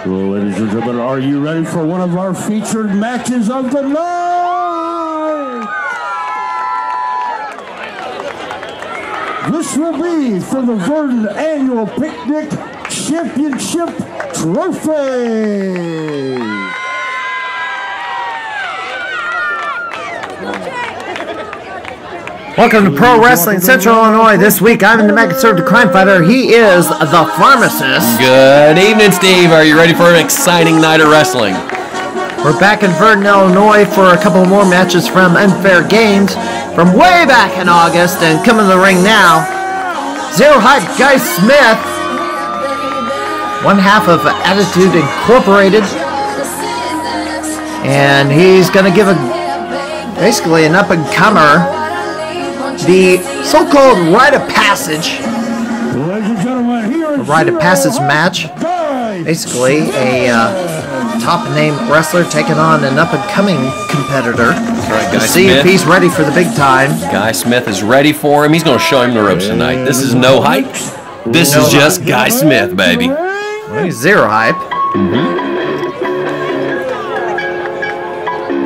Well, ladies and gentlemen, are you ready for one of our featured matches of the night? This will be for the Virden Annual Picnic Championship Trophy. Welcome to Pro Wrestling Central Illinois. This week I'm in the Mega-Conservative Crime Fighter. He is the Pharmacist. Good evening, Steve. Are you ready for an exciting night of wrestling? We're back in Virden, Illinois for a couple more matches from Unfair Games from way back in August. And coming to the ring now, Zero Hype Guy Smith, one half of Attitude Incorporated. And he's going to give basically an up-and-comer the so-called Rite of Passage. A Rite of Passage match. Basically, a top-named wrestler taking on an up-and-coming competitor. Right, to see if he's ready for the big time. Guy Smith is ready for him. He's going to show him the ropes tonight. This is no hype. This is just Guy Smith, baby. Well, he's Zero Hype.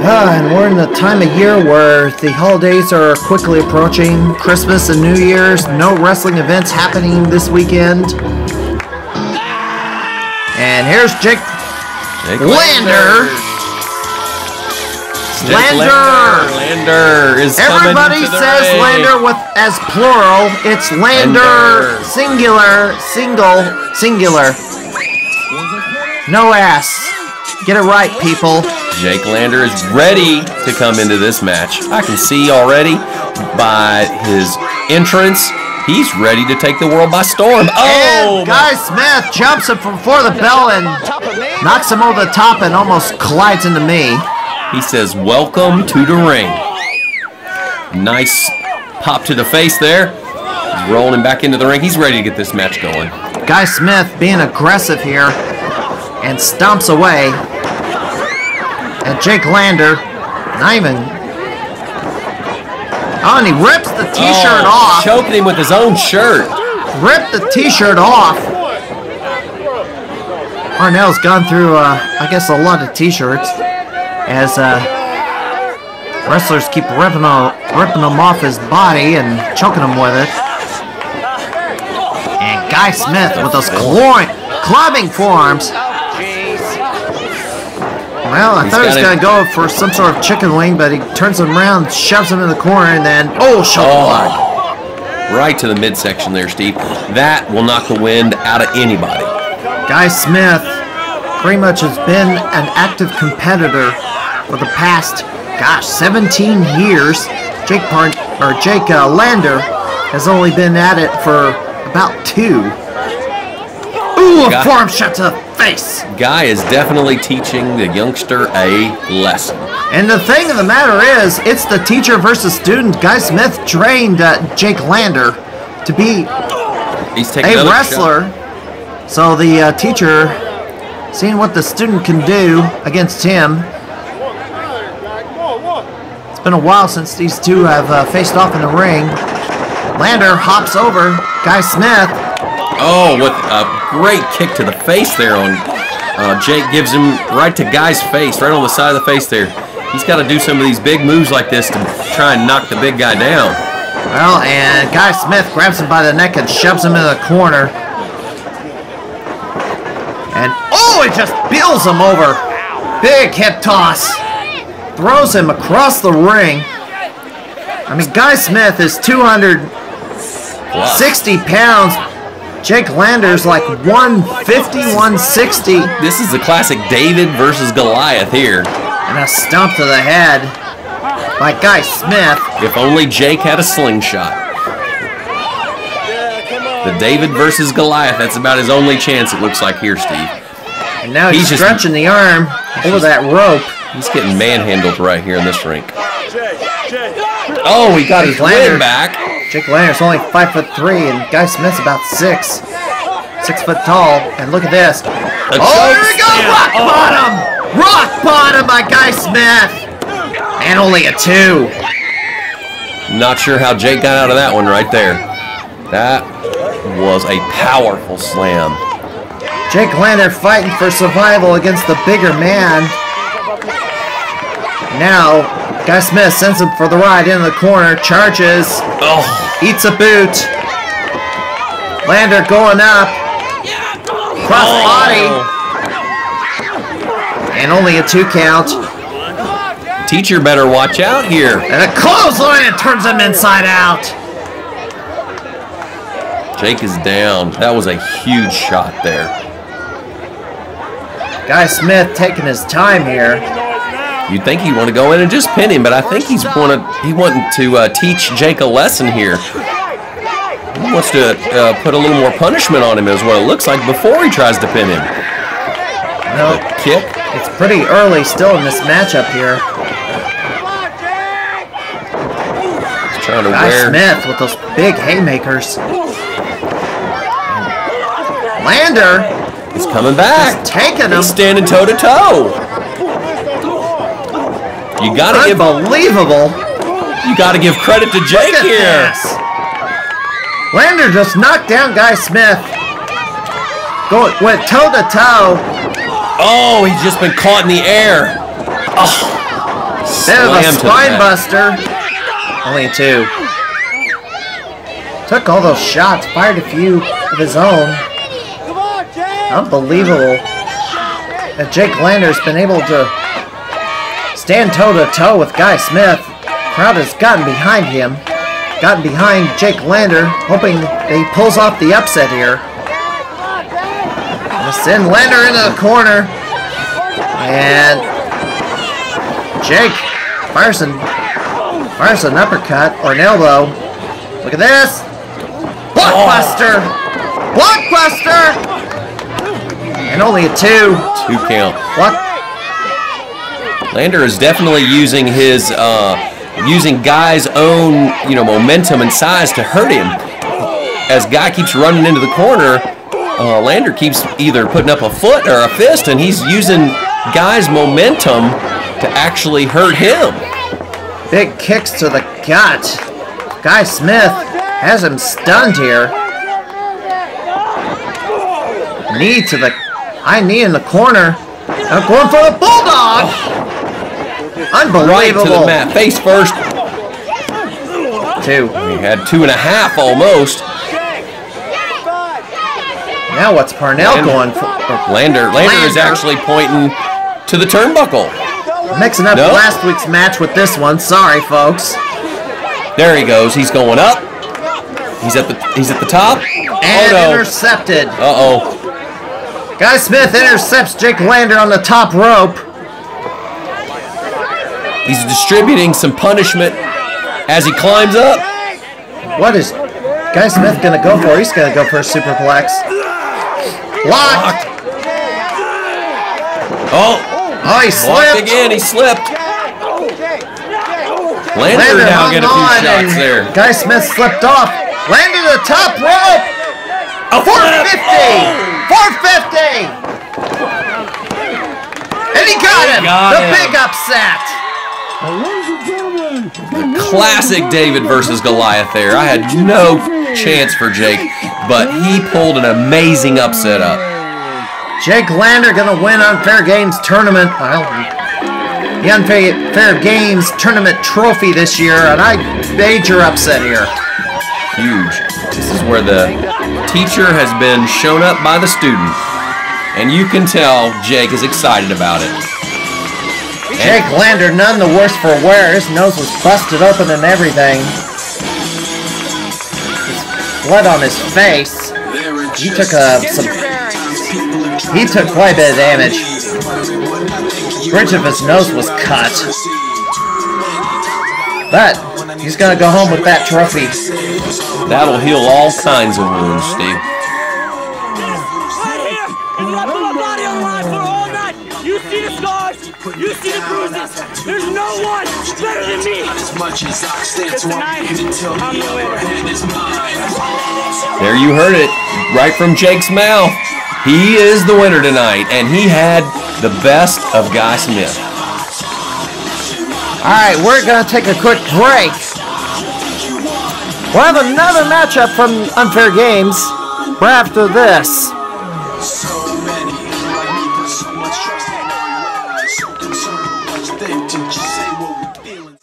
And we're in the time of year where the holidays are quickly approaching. Christmas and New Year's. No wrestling events happening this weekend. And here's Jake Lander. Lander is Everybody says Lander as plural. It's Lander. Singular. Singular. No ass. Get it right, people. Jake Lander is ready to come into this match. I can see already by his entrance, he's ready to take the world by storm. Oh! And Guy Smith jumps him from before the bell and knocks him over the top and almost collides into me. He says, "Welcome to the ring." Nice pop to the face there. He's rolling him back into the ring. He's ready to get this match going. Guy Smith being aggressive here and stomps away. And Jake Lander, not even... Oh, and he rips the t-shirt off. Choked him with his own shirt. Ripped the t-shirt off. Arnell's gone through, I guess, a lot of t-shirts as wrestlers keep ripping them off his body and choking him with it. And Guy Smith with those clubbing forearms. Well, I thought he was going to go for some sort of chicken wing, but he turns him around, shoves him in the corner, and then, shoulder block. Right to the midsection there, Steve. That will knock the wind out of anybody. Guy Smith pretty much has been an active competitor for the past, 17 years. Jake Lander has only been at it for about 2. Ooh, a forearm shot to the face. Guy is definitely teaching the youngster a lesson. And the thing of the matter is, it's the teacher versus student. Guy Smith trained Jake Lander to be a wrestler. Shot. So the teacher, seeing what the student can do against him. It's been a while since these two have faced off in the ring. Lander hops over Guy Smith. Oh, with a great kick to the face there on Jake. Gives him right to Guy's face, right on the side of the face there. He's got to do some of these big moves like this to try and knock the big guy down. Well, and Guy Smith grabs him by the neck and shoves him into the corner. And, he just bills him over. Big hip toss. Throws him across the ring. I mean, Guy Smith is 260 pounds. Jake Lander's like 150, 160. This is the classic David versus Goliath here. And a stomp to the head by Guy Smith. If only Jake had a slingshot. The David versus Goliath, that's about his only chance, it looks like here, Steve. And now he's stretching the arm over that rope. He's getting manhandled right here in this rink. Oh, he got his win back. Jake Lander's only 5'3", and Guy Smith's about 6 foot tall. And look at this. There we go! Rock bottom! Rock bottom by Guy Smith! And only a 2. Not sure how Jake got out of that one right there. That was a powerful slam. Jake Lander fighting for survival against the bigger man. Now, Guy Smith sends him for the ride into the corner, charges, eats a boot. Lander going up, cross body, and only a 2 count. Teacher better watch out here. And a clothesline and turns him inside out. Jake is down. That was a huge shot there. Guy Smith taking his time here. You'd think he'd want to go in and just pin him, but I think he wanting to teach Jake a lesson here. He wants to put a little more punishment on him, is what it looks like, before he tries to pin him. Well, kick. It's pretty early still in this matchup here. He's trying to Guy Smith with those big haymakers. Lander is coming back. Taking him. He's standing toe to toe. You gotta Unbelievable. You gotta give credit to Jake here. This. Lander just knocked down Guy Smith. Went toe to toe. Oh, he's just been caught in the air. Oh, bit of a spine buster. Only a 2. Took all those shots, fired a few of his own. Unbelievable that Jake Lander's been able to stand toe to toe with Guy Smith. Crowd has gotten behind him, gotten behind Jake Lander, hoping that he pulls off the upset here. Gonna send Lander into the corner, and Jake fires an uppercut or an elbow. Look at this, blockbuster, blockbuster. And only a 2 count. What? Lander is definitely using his using Guy's own momentum and size to hurt him. As Guy keeps running into the corner, Lander keeps either putting up a foot or a fist, and he's using Guy's momentum to actually hurt him. Big kicks to the gut. Guy Smith has him stunned here. Knee to the high knee in the corner. I'm going for the bulldog. Unbelievable. Right to the mat, face first. 2. He had 2.5 almost. Now what's Parnell going for? Lander is actually pointing to the turnbuckle. Mixing up last week's match with this one. Sorry, folks. There he goes. He's going up. He's at the top. And intercepted. Uh-oh. Guy Smith intercepts Jake Lander on the top rope. He's distributing some punishment as he climbs up. What is Guy Smith going to go for? He's going to go for a superplex. Locked. Oh, he slipped. Again, he slipped. Lander now get a few shots there. Guy Smith slipped off. Landed the top rope. A 450. 450! And he got him! The big upset! Classic David versus Goliath there. I had no chance for Jake, but he pulled an amazing upset up. Jake Lander gonna win Unfair Games tournament. Well, the Unfair Games tournament trophy this year, and I major upset here. Huge. This is where the teacher has been shown up by the student, and you can tell Jake is excited about it. Jake Lander, none the worse for wear. His nose was busted open and everything. Blood on his face. He took quite a bit of damage. Bridge of his nose was cut, but he's gonna go home with that trophy. That'll heal all kinds of wounds, Steve. You see the scars, you see the bruises. There's no one better than me. Because tonight, I'm the winner. There you heard it, right from Jake's mouth. He is the winner tonight, and he had the best of Guy Smith. All right, we're gonna take a quick break. We'll have another matchup from Unfair Games right after this. authentic, just say what we feeling.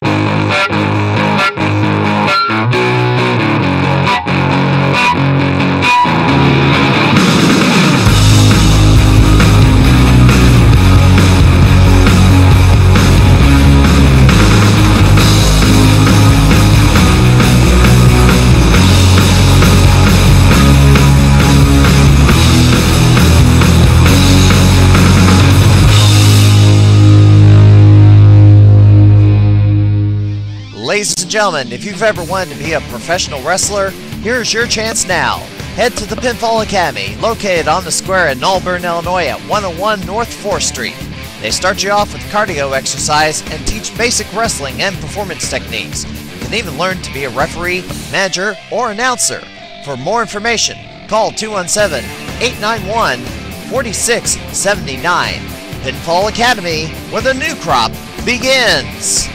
Ladies and gentlemen, if you've ever wanted to be a professional wrestler, here's your chance now. Head to the Pinfall Academy, located on the square in Auburn, Illinois at 101 North 4th Street. They start you off with cardio exercise and teach basic wrestling and performance techniques. You can even learn to be a referee, manager, or announcer. For more information, call 217-891-4679. Pinfall Academy, where the new crop begins.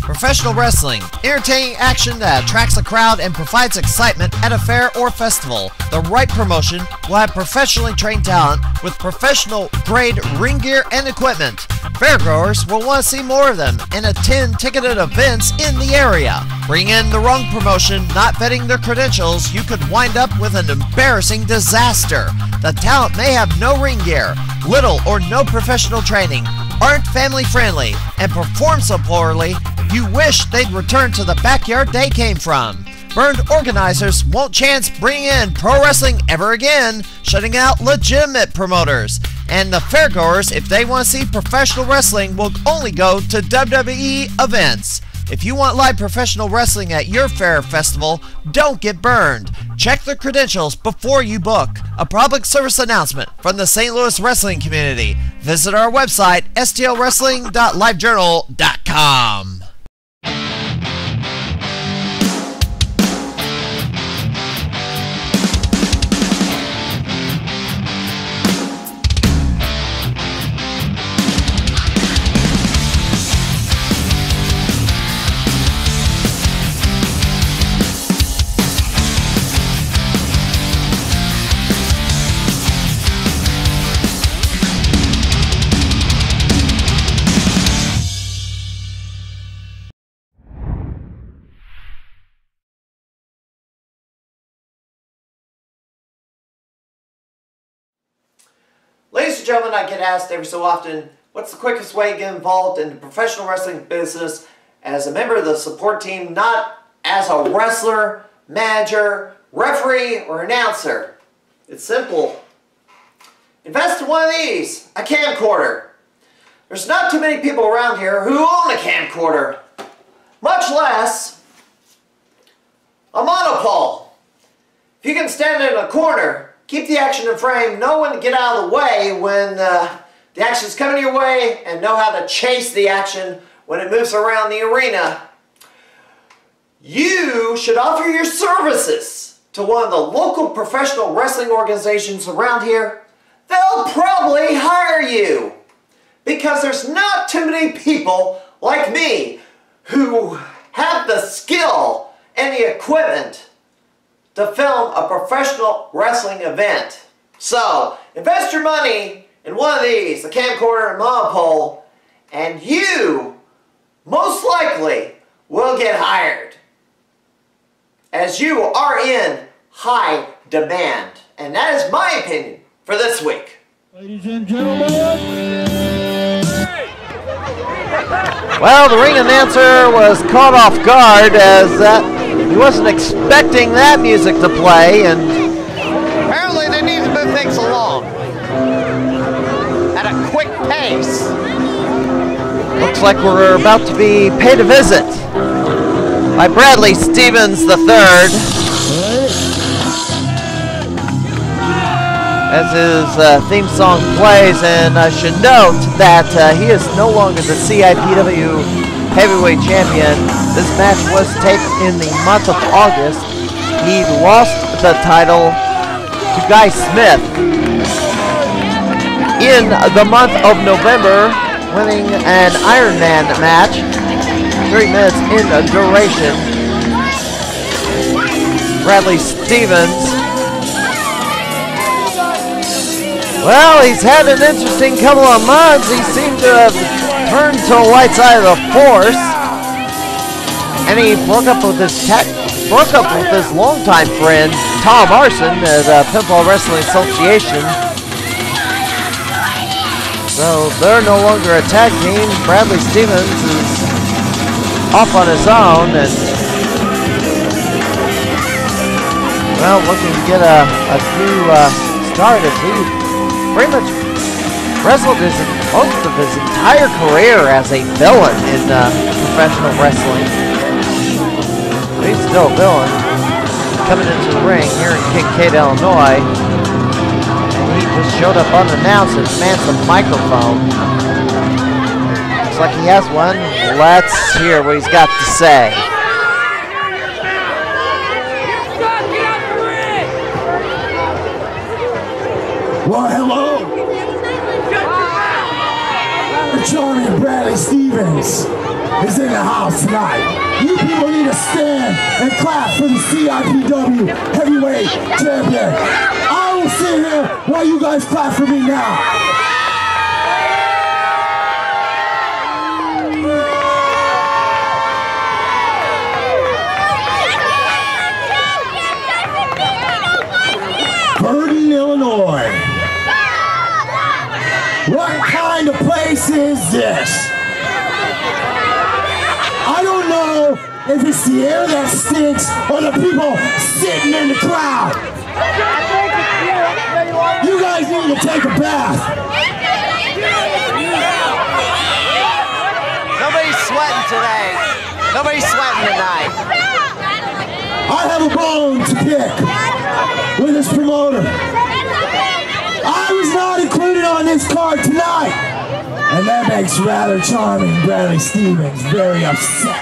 Professional wrestling, entertaining action that attracts a crowd and provides excitement at a fair or festival. The right promotion will have professionally trained talent with professional grade ring gear and equipment. Fairgoers will want to see more of them and attend ticketed events in the area. Bring in the wrong promotion, not vetting their credentials, you could wind up with an embarrassing disaster. The talent may have no ring gear, little or no professional training, aren't family friendly, and perform so poorly you wish they'd return to the backyard they came from. Burned organizers won't chance bringing in pro wrestling ever again, shutting out legitimate promoters. And the fairgoers, if they want to see professional wrestling, will only go to WWE events. If you want live professional wrestling at your fair festival, don't get burned. Check the credentials before you book. A public service announcement from the St. Louis wrestling community. Visit our website, stlwrestling.livejournal.com. Ladies and gentlemen, I get asked every so often, what's the quickest way to get involved in the professional wrestling business as a member of the support team, not as a wrestler, manager, referee, or announcer? It's simple. Invest in one of these, a camcorder. There's not too many people around here who own a camcorder, much less a monopole. If you can stand in a corner, keep the action in frame, know when to get out of the way when the action's coming your way, and know how to chase the action when it moves around the arena, you should offer your services to one of the local professional wrestling organizations around here. They'll probably hire you because there's not too many people like me who have the skill and the equipment to film a professional wrestling event. So, invest your money in one of these, a camcorder and monopole, and you, most likely, will get hired, as you are in high demand. And that is my opinion for this week. Ladies and gentlemen. Well, the ring announcer was caught off guard as he wasn't expecting that music to play, and apparently they need to move things along at a quick pace. Looks like we're about to be paid a visit by Bradley Stevens III, as his theme song plays, and I should note that he is no longer the CIPW heavyweight champion. This match was taped in the month of August. He lost the title to Guy Smith in the month of November, winning an Iron Man match, 3 minutes in duration. Bradley Stevens, well, he's had an interesting couple of months. He seemed to have turned to the light side of the force, and he broke up with his longtime friend Tom Arson at the Pinball Wrestling Association. So they're no longer a tag team. Bradley Stevens is off on his own, and well, looking to get a new start as he pretty much wrestled most of his entire career as a villain in professional wrestling. But he's still a villain. Coming into the ring here in Kincaid, Illinois. And he just showed up unannounced and manned the microphone. Looks like he has one. Let's hear what he's got to say. Well, hello. The charming Bradley Stevens is in the house tonight. You people need to stand and clap for the CIPW Heavyweight Champion. I will sit here while you guys clap for me now. Virden, Illinois. What kind of place is this? I don't know if it's the air that stinks or the people sitting in the crowd. You guys need to take a bath. Nobody's sweating today. Nobody's sweating tonight. I have a bone to pick with this promoter. I was not included on this card tonight, and that makes rather charming Bradley Stevens very upset.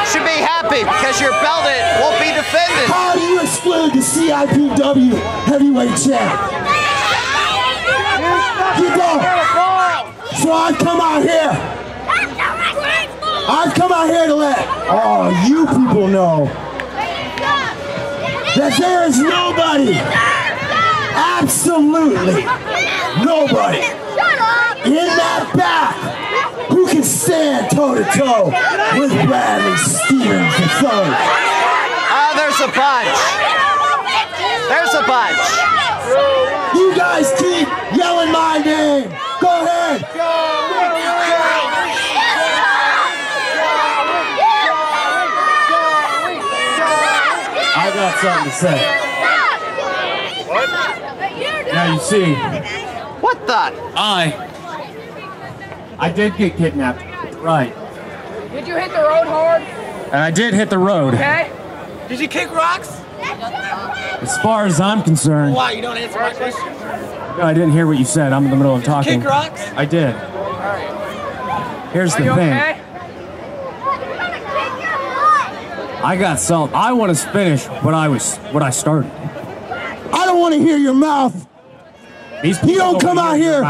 Should be happy because your belt won't be defended. How do you exclude the CIPW Heavyweight Champ? You don't. So I've come out here. I've come out here to let all you people know that there is nobody, absolutely nobody in that back who can stand toe-to-toe with Bradley Stevens III. There's a bunch. There's a bunch. You guys keep yelling my name. Go ahead. I got something to say. What? Now you see. What the? I did get kidnapped. Right. Did you hit the road hard? And I did hit the road. Okay. Did you kick rocks? As far as I'm concerned. Why? You don't answer my question. No, I didn't hear what you said. I'm in the middle of talking. Kick rocks? I did. Alright. Here's the Are you thing. okay? I got something. I want to finish what I started. I don't want to hear your mouth. You don't come out here.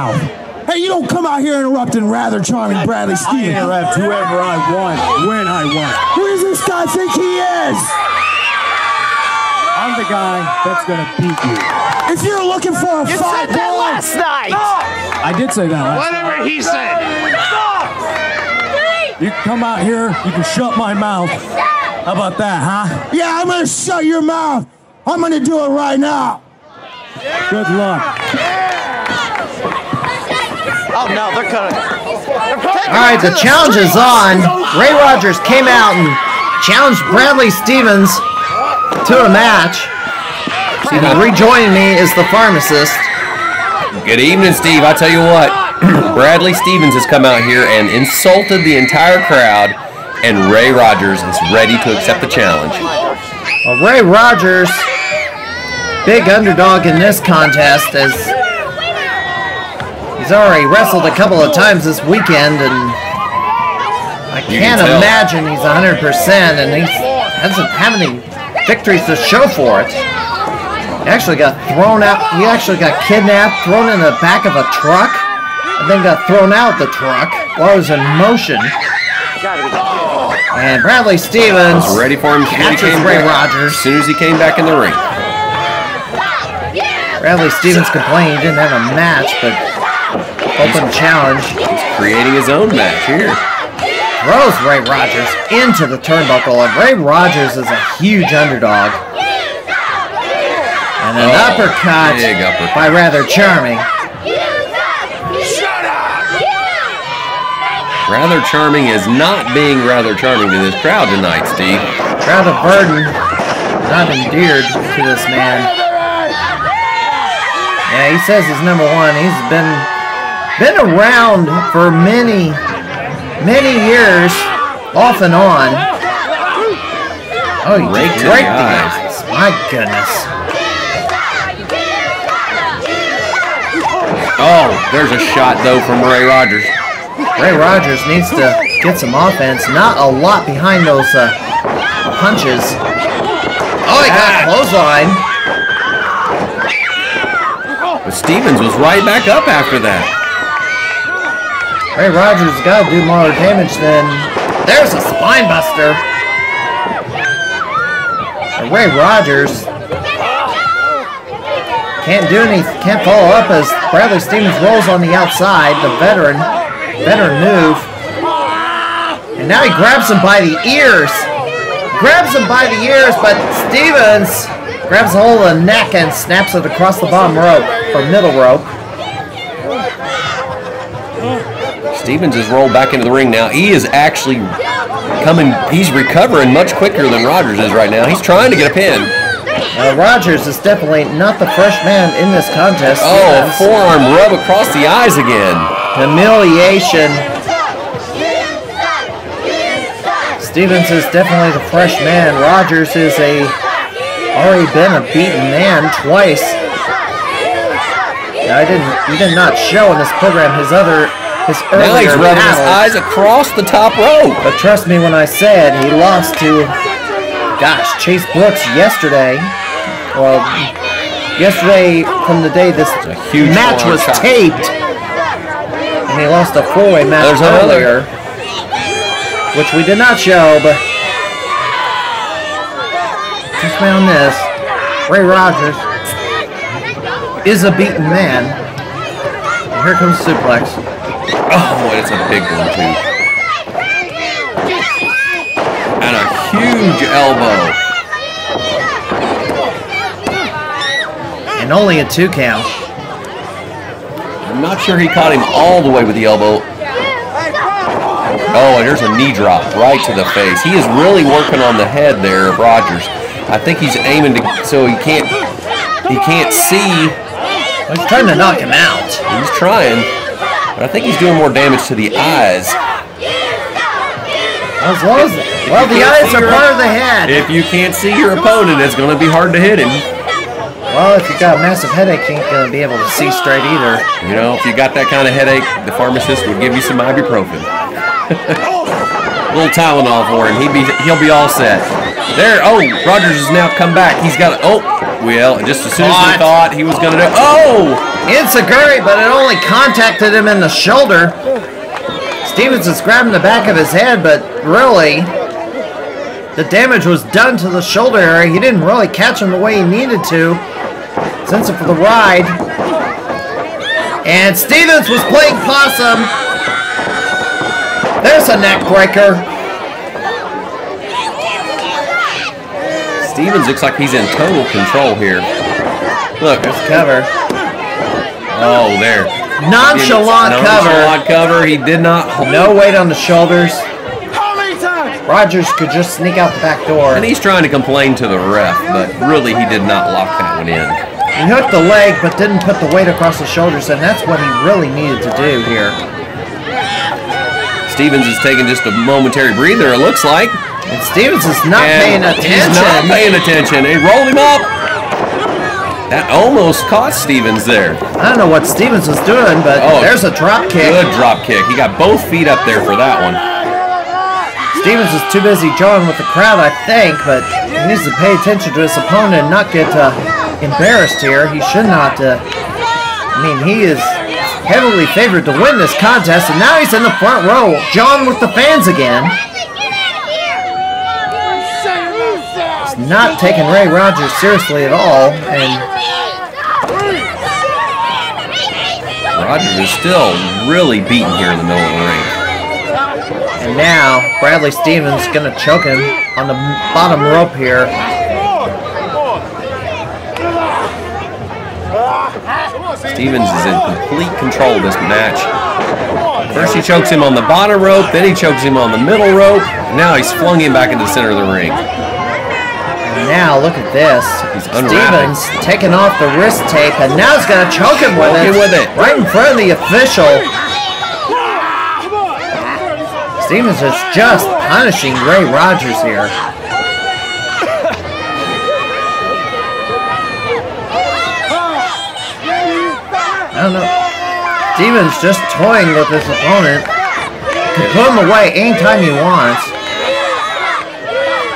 Hey, you don't come out here interrupting rather charming Bradley Stevens. I interrupt whoever I want, when I want. Who does this guy think he is? I'm the guy that's gonna beat you. If you're looking for a fight, You said that last night. I did say that last night. Whatever he said. You can come out here, you can shut my mouth. How about that, huh? Yeah, I'm gonna shut your mouth. I'm gonna do it right now. Good luck. Oh no, they're gonna. Alright, the challenge is on. Ray Rodgers came out and challenged Bradley Stevens to a match. And rejoining me is the Pharmacist. Good evening, Steve. I tell you what, Bradley Stevens has come out here and insulted the entire crowd, and Ray Rodgers is ready to accept the challenge. Well, Ray Rodgers, big underdog in this contest, as he's already wrestled a couple of times this weekend, and I can't imagine he's 100%, and he doesn't have any victories to show for it. He actually got thrown out. He actually got kidnapped, thrown in the back of a truck, and then got thrown out the truck while it was in motion. And Bradley Stevens was ready for him catches Ray Rodgers as soon as he came back in the ring. Bradley Stevens complained he didn't have a match, but Open challenge. He's creating his own match here. Throws Ray Rodgers into the turnbuckle, and Ray Rodgers is a huge underdog. And an uppercut big uppercut by Rather Charming. Rather Charming is not being rather charming to this crowd tonight, Steve. Crowd of Virden not endeared to this man. Yeah, he says he's number one. He's been around for many years, off and on. Oh, he raked the eyes. My goodness. Oh, there's a shot, though, from Ray Rodgers. Ray Rodgers needs to get some offense. Not a lot behind those punches. Oh, he got a clothesline. But Stevens was right back up after that. Ray Rodgers has got to do more damage than... There's a spine buster. And Ray Rodgers can't follow up as Bradley Stevens rolls on the outside. The veteran move. And now he grabs him by the ears. But Stevens grabs a hold of the neck and snaps it across the bottom rope, or middle rope. Stevens has rolled back into the ring now. He is actually he's recovering much quicker than Rodgers is right now. He's trying to get a pin. Rodgers is definitely not the fresh man in this contest. Oh, forearm rub across the eyes again. Humiliation. Stevens is definitely the fresh man. Rodgers is already been a beaten man twice. Now, he did not show in this program his earlier now he's rubbing his eyes across the top rope. But trust me when I said he lost to, Chase Brooks yesterday. Well, yesterday from the day this match was taped. And he lost a four-way match earlier, which we did not show, but just found this. Ray Rodgers is a beaten man. And here comes suplex. Oh, it's a big one, too. And a huge elbow. And only a 2 count. I'm not sure he caught him all the way with the elbow. Oh, and there's a knee drop right to the face. He is really working on the head there of Rodgers. I think he's aiming so he can't see. He's trying to knock him out. He's trying. But I think he's doing more damage to the eyes. As long as, the eyes are part of the head. If you can't see your opponent, it's going to be hard to hit him. Well, if you've got a massive headache, you ain't going to be able to see straight either. You know, if you got that kind of headache, the pharmacist would give you some ibuprofen. A little Tylenol for him. He'll be all set. There. Oh, Rodgers has now come back. He's got. Well, just as soon as he thought he was going to do. Oh! Enziguri, but it only contacted him in the shoulder. Stevens is grabbing the back of his head, but really, the damage was done to the shoulder area. He didn't really catch him the way he needed to. Sends him for the ride. And Stevens was playing possum. There's a neck breaker. Stevens looks like he's in total control here. Look. There's cover. Oh, there. Nonchalant cover. Nonchalant cover. He did not. No weight on the shoulders. Rodgers could just sneak out the back door. And he's trying to complain to the ref, but really he did not lock that one in. He hooked the leg, but didn't put the weight across the shoulders, and that's what he really needed to do here. Stevens is taking just a momentary breather, it looks like. And Stevens is not paying attention. He's not paying attention. He rolled him up. That almost caught Stevens there. I don't know what Stevens was doing, but there's a drop kick. Good drop kick. He got both feet up there for that one. Stevens is too busy jawing with the crowd, I think, but he needs to pay attention to his opponent and not get embarrassed here. He should not. He is heavily favored to win this contest, and now he's in the front row, jawing with the fans again. He's not taking Ray Rodgers seriously at all, and Rodgers is still really beaten here in the middle of the ring. And now, Bradley Stevens is going to choke him on the bottom rope here. Stevens is in complete control of this match. First he chokes him on the bottom rope, then he chokes him on the middle rope, and now he's flung him back into the center of the ring. And now, look at this. He's unwrapping. Stevens taking off the wrist tape, and now he's going to choke him with it. Right in front of the official. Stevens is just punishing Ray Rodgers here. I don't know. Stevens just toying with his opponent. Can put him away anytime he wants.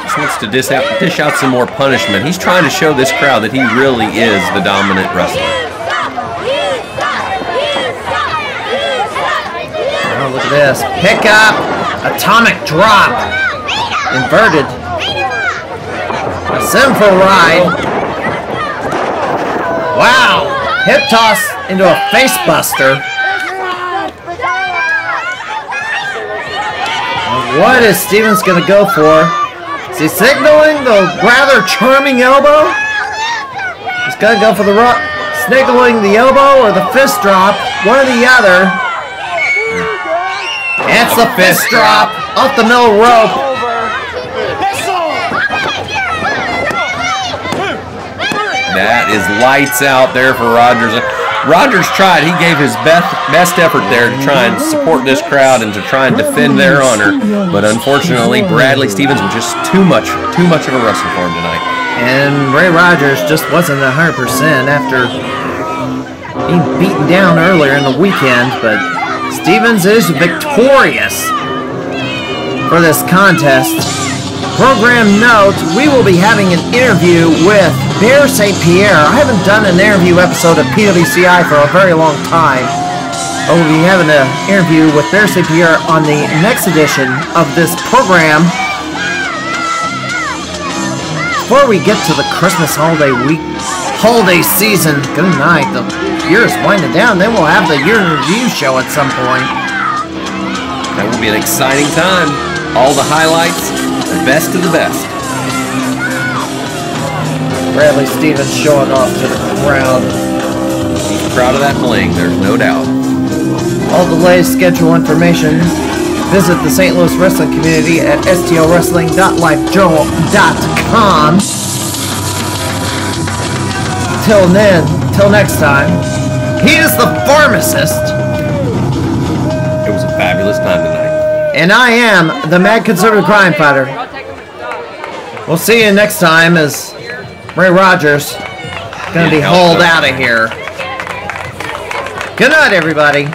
Just wants to dish out some more punishment. He's trying to show this crowd that he really is the dominant wrestler. Oh, look at this. Pick up. Atomic drop. Inverted. A sinful ride. Wow. Hip toss into a face buster. What is Stevens going to go for? Is he signaling the rather charming elbow? He's going to go for the signaling the elbow or the fist drop. One or the other. It's the fist drop off the middle rope. That is lights out there for Rodgers. Rodgers tried. He gave his best effort there to try and support this crowd and to try and defend their honor. But unfortunately, Bradley Stevens was just too much of a wrestler for him tonight. And Ray Rodgers just wasn't 100% after being beaten down earlier in the weekend. But Stevens is victorious for this contest. Program note, we will be having an interview with Bear St. Pierre. I haven't done an interview episode of PWCI for a very long time. But we'll be having an interview with Bear St. Pierre on the next edition of this program. Before we get to the Christmas holiday season, good night. The year is winding down. Then we'll have the year in review show at some point. That will be an exciting time. All the highlights. The best of the best. Bradley Stevens showing off to the crowd. He's proud of that bling, there's no doubt. All the latest schedule information, visit the St. Louis wrestling community at stlwrestling.livejournal.com. Till next time, he is the Pharmacist. It was a fabulous time tonight. And I am the Mad Conservative Crime Fighter. We'll see you next time as Ray Rodgers gonna be hauled out of here. Good night, everybody.